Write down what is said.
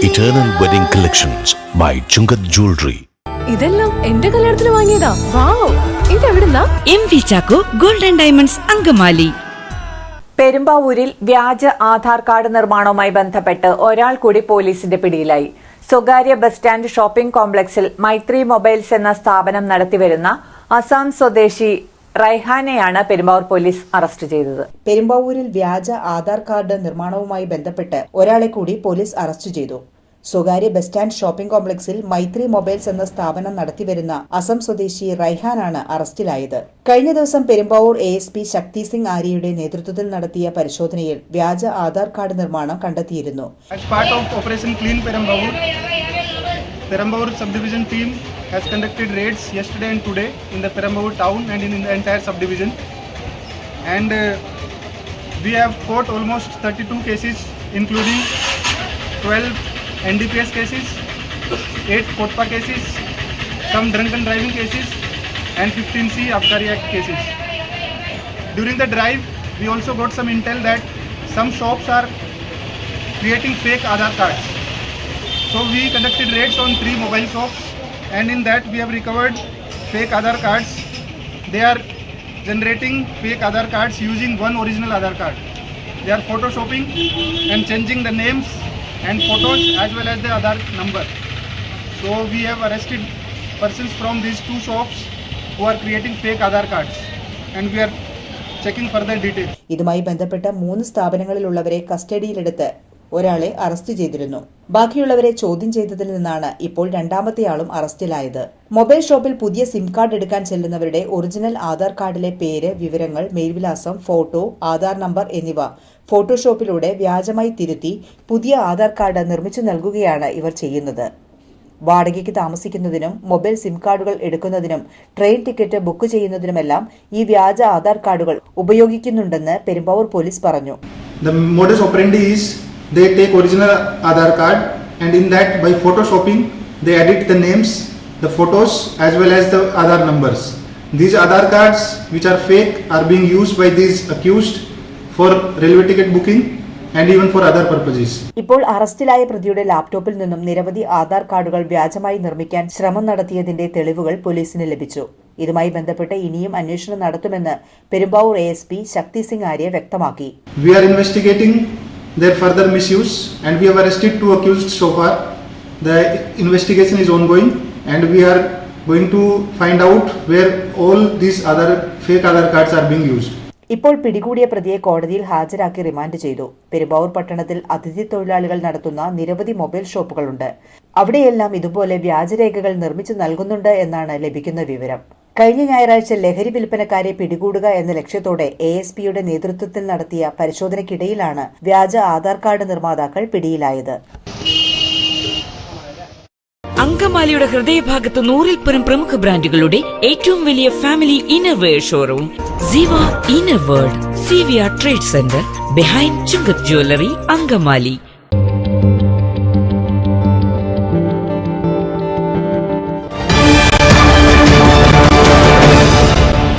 Eternal Wedding Collections by Chungat Jewelry. ഇതെല്ലാം എന്റെ കല്യാണത്തിന് വാങ്ങിയതാ. വാവ്, ഇതെവിടുന്നാ? MV Chacko golden diamonds Angamaly. പെരുമ്പാവൂരിൽ വ്യാജ ആധാർ കാർഡ് നിർമ്മാണവുമായി ബന്ധപ്പെട്ട് ഒരാൾ കൂടി പോലീസിന്റെ പിടിയിലായി. സ്വകാര്യ ബസ് സ്റ്റാൻഡ് ഷോപ്പിംഗ് കോംപ്ലക്സിൽ മൈത്രി മൊബൈൽസ് എന്ന സ്ഥാപനം നടത്തിവരുന്ന അസം സ്വദേശി റൈഹാനെയാണ് പെരുമ്പാവൂർ പോലീസ് അറസ്റ്റ് ചെയ്തത്. പെരുമ്പാവൂരിൽ വ്യാജ ആധാർ കാർഡ് നിർമ്മാണവുമായി ബന്ധപ്പെട്ട് ഒരാളെ കൂടി പോലീസ് അറസ്റ്റ് ചെയ്തു. സ്വകാര്യ ബസ് സ്റ്റാൻഡ് ഷോപ്പിംഗ് കോംപ്ലക്സിൽ മൈത്രി മൊബൈൽസ് എന്ന സ്ഥാപനം നടത്തിവരുന്ന അസം സ്വദേശി റൈഹാനാണ് അറസ്റ്റിലായത്. കഴിഞ്ഞ ദിവസം പെരുമ്പാവൂർ ASP ശക്തി സിംഗ് ആര്യയുടെ നേതൃത്വത്തിൽ നടത്തിയ പരിശോധനയിൽ വ്യാജ ആധാർ കാർഡ് നിർമ്മാണം കണ്ടെത്തിയിരുന്നു. Perambavoor subdivision team has conducted raids yesterday and today in the Perambavoor town and in the entire subdivision, and we have caught almost 32 cases including 12 NDPS cases, 8 Kotpa cases, some drunken driving cases and 15C Abkari Act cases. During the drive we also got some intel that some shops are creating fake Aadhaar cards. So we conducted raids on 3 mobile shops, and in that we have recovered fake Aadhaar cards. They are generating fake Aadhaar cards using one original Aadhaar card. They are photoshopping and changing the names and photos as well as the Aadhaar number. So we have arrested persons from these 2 shops who are creating fake Aadhaar cards, and we are checking further details. ഇതുമായി ബന്ധപ്പെട്ട 3 സ്ഥാപനങ്ങളിലുള്ളവരെ കസ്റ്റഡിയിലെടുത്ത് ഒരാളെ arrest ചെയ്തിരുന്നു. ബാക്കിയുള്ളവരെ ചോദ്യം ചെയ്തതിൽ നിന്നാണ് ഇപ്പോൾ രണ്ടാമത്തെയാളും അറസ്റ്റിലായത്. മൊബൈൽ ഷോപ്പിൽ പുതിയ സിം കാർഡ് എടുക്കാൻ ചെല്ലുന്നവരുടെ ഒറിജിനൽ ആധാർ കാർഡിലെ പേര്, വിവരങ്ങൾ, മേൽവിലാസം, ഫോട്ടോ, ആധാർ നമ്പർ എന്നിവ ഫോട്ടോഷോപ്പിലൂടെ വ്യാജമായി തിരുത്തി പുതിയ ആധാർ കാർഡ് നിർമ്മിച്ചു നൽകുകയാണ് ഇവർ ചെയ്യുന്നത്. വാടകയ്ക്ക് താമസിക്കുന്നതിനും മൊബൈൽ സിം കാർഡുകൾ എടുക്കുന്നതിനും ട്രെയിൻ ടിക്കറ്റ് ബുക്ക് ചെയ്യുന്നതിനുമെല്ലാം ഈ വ്യാജ ആധാർ കാർഡുകൾ ഉപയോഗിക്കുന്നുണ്ടെന്ന് പെരുമ്പാവൂർ പോലീസ് പറഞ്ഞു. They take original Aadhaar card, and in that by photoshopping they edit the names, the photos as well as the Aadhaar numbers. These Aadhaar cards which are fake are being used by these accused for railway ticket booking and even for other purposes. ഇപ്പോൾ അറസ്റ്റിലായ പ്രതിയുടെ ലാപ്ടോപ്പിൽ നിന്നും നിരവധി ആധാർ കാർഡുകൾ വ്യാജമായി നിർമ്മിക്കാൻ ശ്രമം നടത്തിയതിന്റെ തെളിവുകൾ പോലീസിന് ലഭിച്ചു. ഇതുമായി ബന്ധപ്പെട്ട് ഇനിയും അന്വേഷണം നടത്തുമെന്ന് പെരുമ്പാവൂർ ASP ശക്തി സിംഗ് ആര്യ വ്യക്തമാക്കി. We are investigating their further misuse, and we have arrested 2 accused so far. The investigation is ongoing, and we are going to find out where all these other fake Aadhaar cards are being used. ഇപ്പോൾ പിടികൂടിയ പ്രതിയെ കോടതിയിൽ ഹാജരാക്കി remand ചെയ്തു. പെരുമ്പാവൂർ പട്ടണത്തിൽ അതിഥി തൊഴിലാളികൾ നടത്തുന്ന നിരവധി മൊബൈൽ ഷോപ്പുകളുണ്ട്. അവിടെയെല്ലാം ഇതുപോലെ വ്യാജരേഖകൾ നിർമ്മിച്ചു നൽകുന്നുണ്ട് എന്നാണ് ലഭിക്കുന്ന വിവരം. കഴിഞ്ഞ ഞായറാഴ്ച ലഹരി വിൽപ്പനക്കാരെ പിടികൂടുക എന്ന ലക്ഷ്യത്തോടെ ASPയുടെ നേതൃത്വത്തിൽ നടത്തിയ പരിശോധനയ്ക്കിടയിലാണ് വ്യാജ ആധാർ കാർഡ് നിർമ്മാതാക്കൾ പിടിയിലായത്. അങ്കമാലിയുടെ ഹൃദയഭാഗത്ത് 100-ൽ-പരം പ്രമുഖ ബ്രാൻഡുകളുടെ ഏറ്റവും വലിയ ഫാമിലി ഇന്നർവെയർ ഷോറൂം ജീവ inner world CVR trade centre behind Chungath jewellery Angamaly.